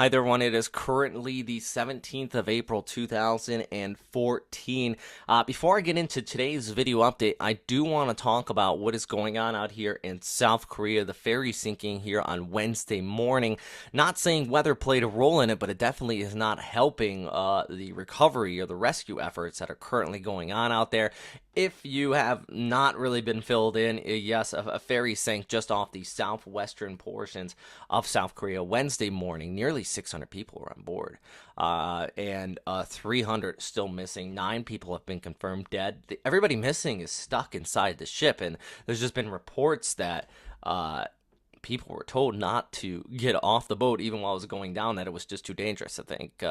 Hi there, everyone. It is currently the 17th of April, 2014. Before I get into today's video update, I do want to talk about what is going on out here in South Korea. The ferry sinking here on Wednesday morning. Not saying weather played a role in it, but it definitely is not helping the recovery or the rescue efforts that are currently going on out there. If you have not really been filled in, yes, a ferry sank just off the southwestern portions of South Korea Wednesday morning. Nearly 600 people were on board, and 300 still missing. 9 people have been confirmed dead. Everybody missing is stuck inside the ship, and there's just been reports that people were told not to get off the boat even while it was going down, that it was just too dangerous. I think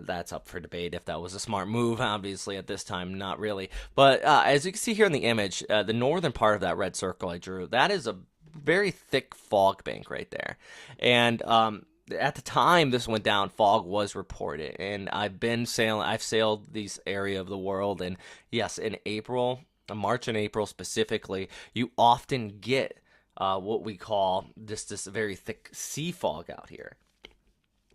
that's up for debate if that was a smart move. Obviously, at this time, not really. But as you can see here in the image, the northern part of that red circle I drew, that is a very thick fog bank right there. And at the time this went down, fog was reported. And I've sailed these area of the world. And yes, in April, March and April specifically, you often get what we call this very thick sea fog out here.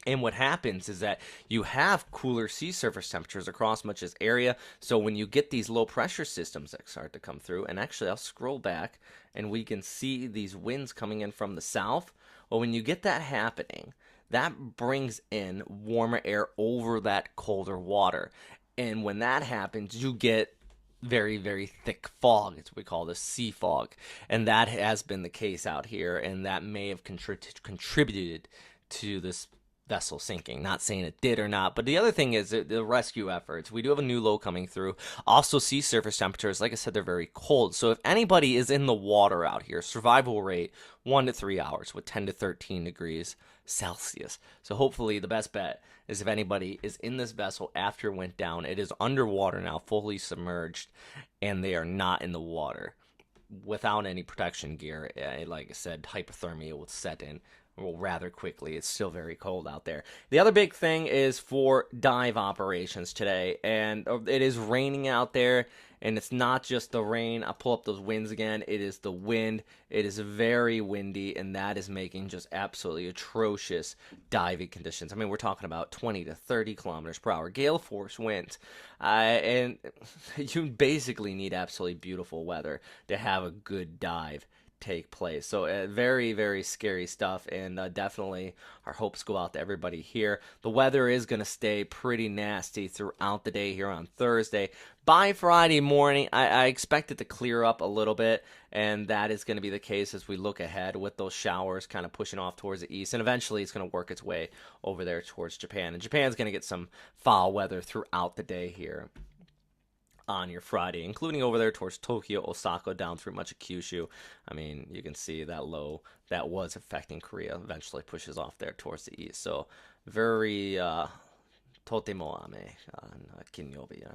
And what happens is that you have cooler sea surface temperatures across much of this area. So when you get these low pressure systems that start to come through, and actually I'll scroll back and we can see these winds coming in from the south. Well, when you get that happening, that brings in warmer air over that colder water. And when that happens, you get very, very thick fog. It's what we call the sea fog. And that has been the case out here. And that may have contributed to this vessel sinking. Not saying it did or not, but the other thing is the rescue efforts. We do have a new low coming through. Also, sea surface temperatures, like I said, they're very cold. So if anybody is in the water out here, survival rate 1 to 3 hours with 10 to 13 degrees Celsius. So hopefully the best bet is if anybody is in this vessel after it went down, it is underwater now, fully submerged, and they are not in the water without any protection gear. Like I said, hypothermia will set in rather quickly. It's still very cold out there. The other big thing is for dive operations today, and it is raining out there, and it's not just the rain. I'll pull up those winds again. It is the wind. It is very windy, and that is making just absolutely atrocious diving conditions. I mean, we're talking about 20 to 30 kilometers per hour gale force winds, and you basically need absolutely beautiful weather to have a good dive take place. So very, very scary stuff, and definitely our hopes go out to everybody here. The weather is going to stay pretty nasty throughout the day here on Thursday. By Friday morning, I expect it to clear up a little bit, and that is going to be the case as we look ahead with those showers kind of pushing off towards the east, and eventually it's going to work its way over there towards Japan. And Japan's going to get some foul weather throughout the day here on your Friday, including over there towards Tokyo, Osaka, down through much of Kyushu. I mean, you can see that low that was affecting Korea eventually pushes off there towards the east. So very totemo ame kinyobi.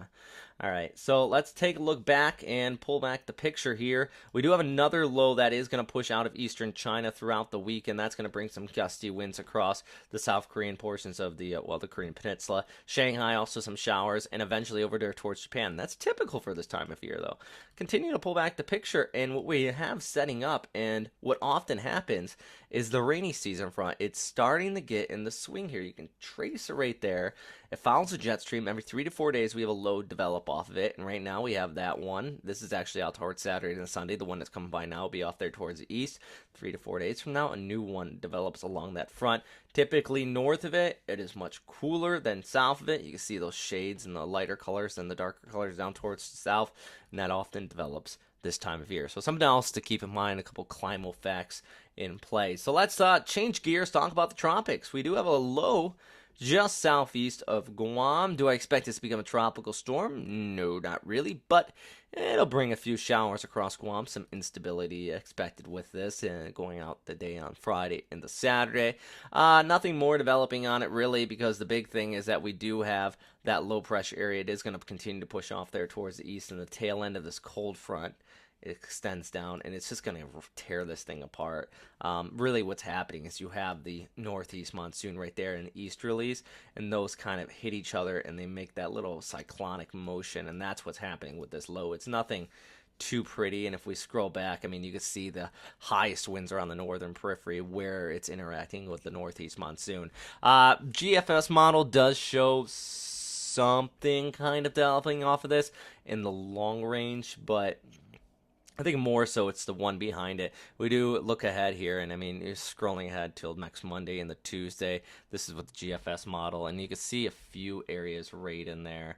All right, so let's take a look back and pull back the picture here. We do have another low that is going to push out of eastern China throughout the week, and that's going to bring some gusty winds across the South Korean portions of the Korean peninsula. Shanghai, also some showers, and eventually over there towards Japan. That's typical for this time of year, though. Continue to pull back the picture, and what we have setting up, and what often happens, is the rainy season front. It's starting to get in the swing here. You can trace it right there. It follows a jet stream. Every 3 to 4 days, we have a low develop off of it. And right now, we have that one. This is actually out towards Saturday and Sunday. The one that's coming by now will be off there towards the east. 3 to 4 days from now, a new one develops along that front. Typically, north of it, it is much cooler than south of it. You can see those shades and the lighter colors and the darker colors down towards the south. And that often develops this time of year. So something else to keep in mind, a couple climal facts in play. So let's change gears, talk about the tropics. We do have a low just southeast of Guam. Do I expect this to become a tropical storm? No, not really, but it'll bring a few showers across Guam. Some instability expected with this going out the day on Friday into Saturday. Nothing more developing on it really, because the big thing is that we do have that low pressure area. It is going to continue to push off there towards the east, and the tail end of this cold front it extends down, and it's just going to tear this thing apart. Really what's happening is you have the northeast monsoon right there and the easterlies, and those kind of hit each other, and they make that little cyclonic motion, and that's what's happening with this low. It's nothing too pretty. And if we scroll back, I mean, you can see the highest winds are on the northern periphery where it's interacting with the northeast monsoon. GFS model does show something kind of developing off of this in the long range, but I think more so it's the one behind it. We do look ahead here, and I mean, you're scrolling ahead till next Monday and the Tuesday. This is with the GFS model, and you can see a few areas right in there.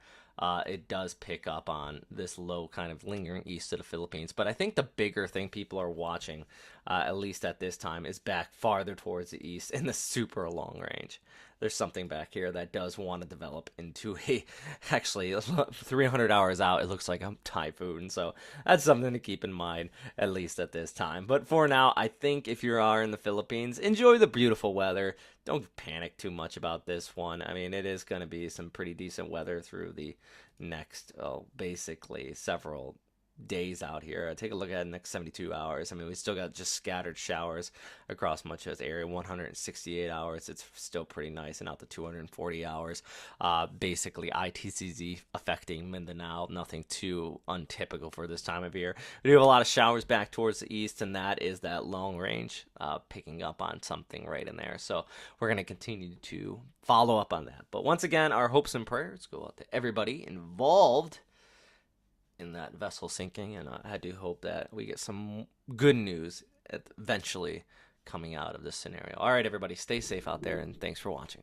It does pick up on this low kind of lingering east of the Philippines. But I think the bigger thing people are watching, at least at this time, is back farther towards the east in the super long range. There's something back here that does want to develop into a, actually, 300 hours out, it looks like a typhoon. So that's something to keep in mind, at least at this time. But for now, I think if you are in the Philippines, enjoy the beautiful weather. Don't panic too much about this one. I mean, it is going to be some pretty decent weather through the next, basically several days out here. Take a look at the next 72 hours. I mean, we still got just scattered showers across much of this area. 168 hours. It's still pretty nice, and out to 240 hours. Basically, ITCZ affecting Mindanao. Nothing too untypical for this time of year. We do have a lot of showers back towards the east, and that is that long range picking up on something right in there. So we're going to continue to follow up on that. But once again, our hopes and prayers go out to everybody involved in that vessel sinking, and I do hope that we get some good news eventually coming out of this scenario. All right, everybody, stay safe out there, and thanks for watching.